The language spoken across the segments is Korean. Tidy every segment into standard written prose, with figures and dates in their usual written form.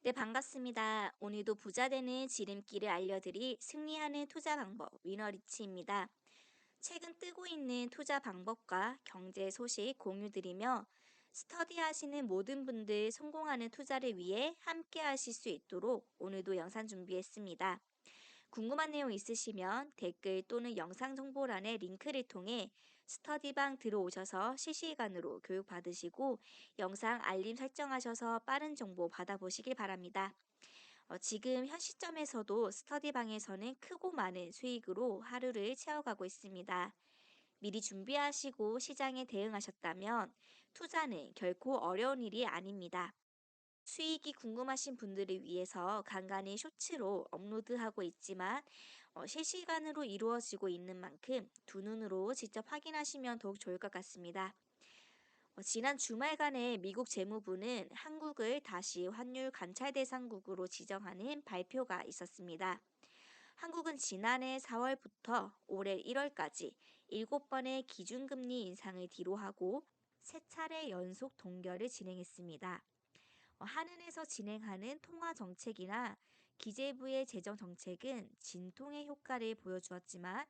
네, 반갑습니다. 오늘도 부자 되는 지름길을 알려드릴 승리하는 투자 방법, 위너리치입니다. 최근 뜨고 있는 투자 방법과 경제 소식 공유드리며 스터디 하시는 모든 분들 성공하는 투자를 위해 함께 하실 수 있도록 오늘도 영상 준비했습니다. 궁금한 내용 있으시면 댓글 또는 영상 정보란의 링크를 통해 스터디방 들어오셔서 실시간으로 교육받으시고 영상 알림 설정하셔서 빠른 정보 받아보시길 바랍니다. 지금 현 시점에서도 스터디방에서는 크고 많은 수익으로 하루를 채워가고 있습니다. 미리 준비하시고 시장에 대응하셨다면 투자는 결코 어려운 일이 아닙니다. 수익이 궁금하신 분들을 위해서 간간히 쇼츠로 업로드하고 있지만 실시간으로 이루어지고 있는 만큼 두 눈으로 직접 확인하시면 더욱 좋을 것 같습니다. 지난 주말간에 미국 재무부는 한국을 다시 환율 관찰 대상국으로 지정하는 발표가 있었습니다. 한국은 지난해 4월부터 올해 1월까지 7번의 기준금리 인상을 뒤로하고 세 차례 연속 동결을 진행했습니다. 한은에서 진행하는 통화 정책이나 기재부의 재정 정책은 진통의 효과를 보여주었지만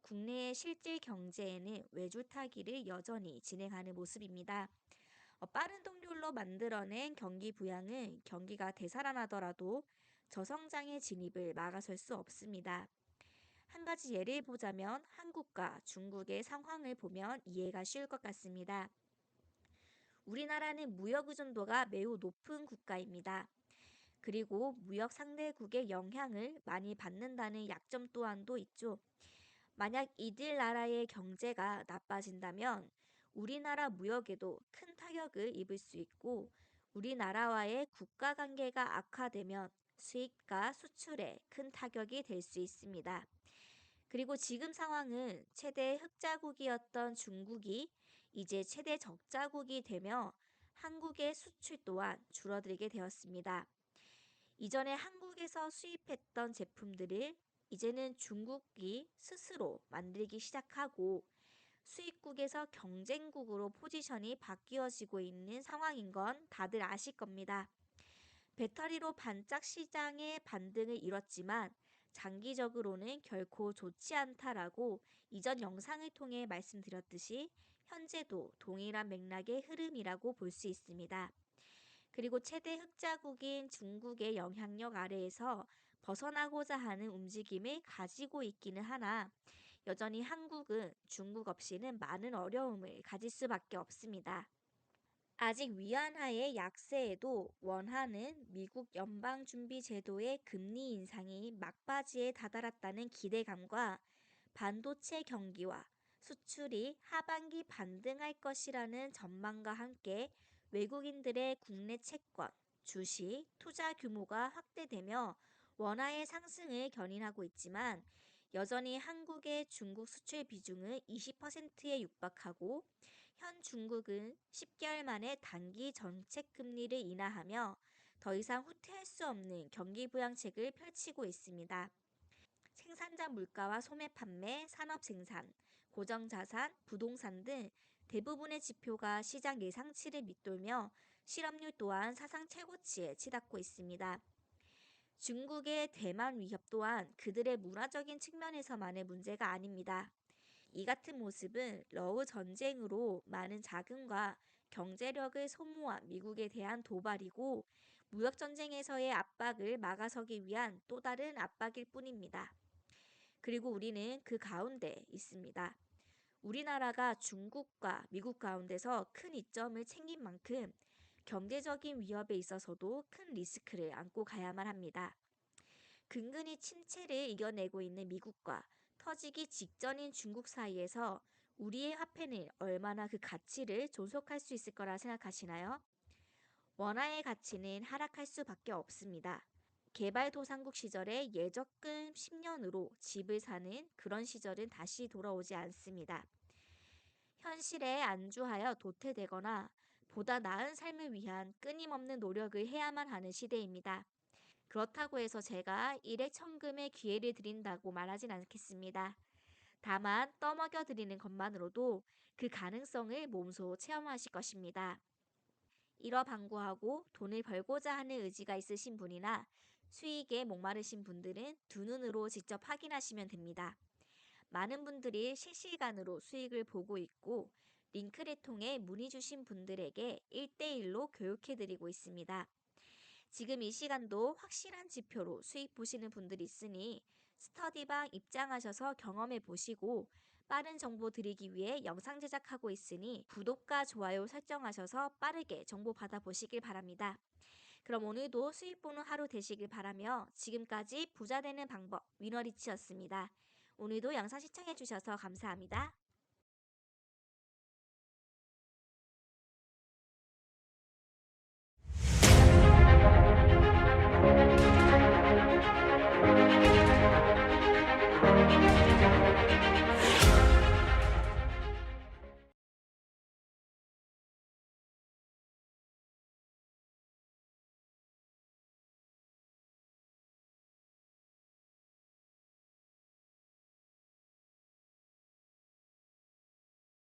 국내의 실질 경제에는 외줄타기를 여전히 진행하는 모습입니다. 빠른 동률로 만들어낸 경기 부양은 경기가 되살아나더라도 저성장의 진입을 막아설 수 없습니다. 한 가지 예를 보자면 한국과 중국의 상황을 보면 이해가 쉬울 것 같습니다. 우리나라는 무역 의존도가 매우 높은 국가입니다. 그리고 무역 상대국의 영향을 많이 받는다는 약점 또한도 있죠. 만약 이들 나라의 경제가 나빠진다면 우리나라 무역에도 큰 타격을 입을 수 있고 우리나라와의 국가 관계가 악화되면 수입과 수출에 큰 타격이 될 수 있습니다. 그리고 지금 상황은 최대 흑자국이었던 중국이 이제 최대 적자국이 되며 한국의 수출 또한 줄어들게 되었습니다. 이전에 한국에서 수입했던 제품들을 이제는 중국이 스스로 만들기 시작하고 수입국에서 경쟁국으로 포지션이 바뀌어지고 있는 상황인 건 다들 아실 겁니다. 배터리로 반짝 시장의 반등을 이뤘지만 장기적으로는 결코 좋지 않다라고 이전 영상을 통해 말씀드렸듯이 현재도 동일한 맥락의 흐름이라고 볼 수 있습니다. 그리고 최대 흑자국인 중국의 영향력 아래에서 벗어나고자 하는 움직임을 가지고 있기는 하나 여전히 한국은 중국 없이는 많은 어려움을 가질 수밖에 없습니다. 아직 위안화의 약세에도 원하는 미국 연방준비제도의 금리 인상이 막바지에 다다랐다는 기대감과 반도체 경기와 수출이 하반기 반등할 것이라는 전망과 함께 외국인들의 국내 채권, 주식, 투자 규모가 확대되며 원화의 상승을 견인하고 있지만 여전히 한국의 중국 수출 비중은 20%에 육박하고 현 중국은 10개월 만에 단기 정책 금리를 인하하며 더 이상 후퇴할 수 없는 경기 부양책을 펼치고 있습니다. 생산자 물가와 소매 판매, 산업 생산, 고정자산, 부동산 등 대부분의 지표가 시장 예상치를 밑돌며 실업률 또한 사상 최고치에 치닫고 있습니다. 중국의 대만 위협 또한 그들의 문화적인 측면에서만의 문제가 아닙니다. 이 같은 모습은 러우 전쟁으로 많은 자금과 경제력을 소모한 미국에 대한 도발이고 무역 전쟁에서의 압박을 막아서기 위한 또 다른 압박일 뿐입니다. 그리고 우리는 그 가운데 있습니다. 우리나라가 중국과 미국 가운데서 큰 이점을 챙긴 만큼 경제적인 위협에 있어서도 큰 리스크를 안고 가야만 합니다. 근근히 침체를 이겨내고 있는 미국과 터지기 직전인 중국 사이에서 우리의 화폐는 얼마나 그 가치를 존속할 수 있을 거라 생각하시나요? 원화의 가치는 하락할 수밖에 없습니다. 개발도상국 시절에 예적금 10년으로 집을 사는 그런 시절은 다시 돌아오지 않습니다. 현실에 안주하여 도태되거나 보다 나은 삶을 위한 끊임없는 노력을 해야만 하는 시대입니다. 그렇다고 해서 제가 일액천금의 기회를 드린다고 말하진 않겠습니다. 다만 떠먹여 드리는 것만으로도 그 가능성을 몸소 체험하실 것입니다. 일어방구하고 돈을 벌고자 하는 의지가 있으신 분이나 수익에 목마르신 분들은 두 눈으로 직접 확인하시면 됩니다. 많은 분들이 실시간으로 수익을 보고 있고 링크를 통해 문의 주신 분들에게 1대1로 교육해드리고 있습니다. 지금 이 시간도 확실한 지표로 수익 보시는 분들이 있으니 스터디방 입장하셔서 경험해 보시고 빠른 정보 드리기 위해 영상 제작하고 있으니 구독과 좋아요 설정하셔서 빠르게 정보 받아보시길 바랍니다. 그럼 오늘도 수익 보는 하루 되시길 바라며 지금까지 부자 되는 방법 위너리치였습니다. 오늘도 영상 시청해 주셔서 감사합니다.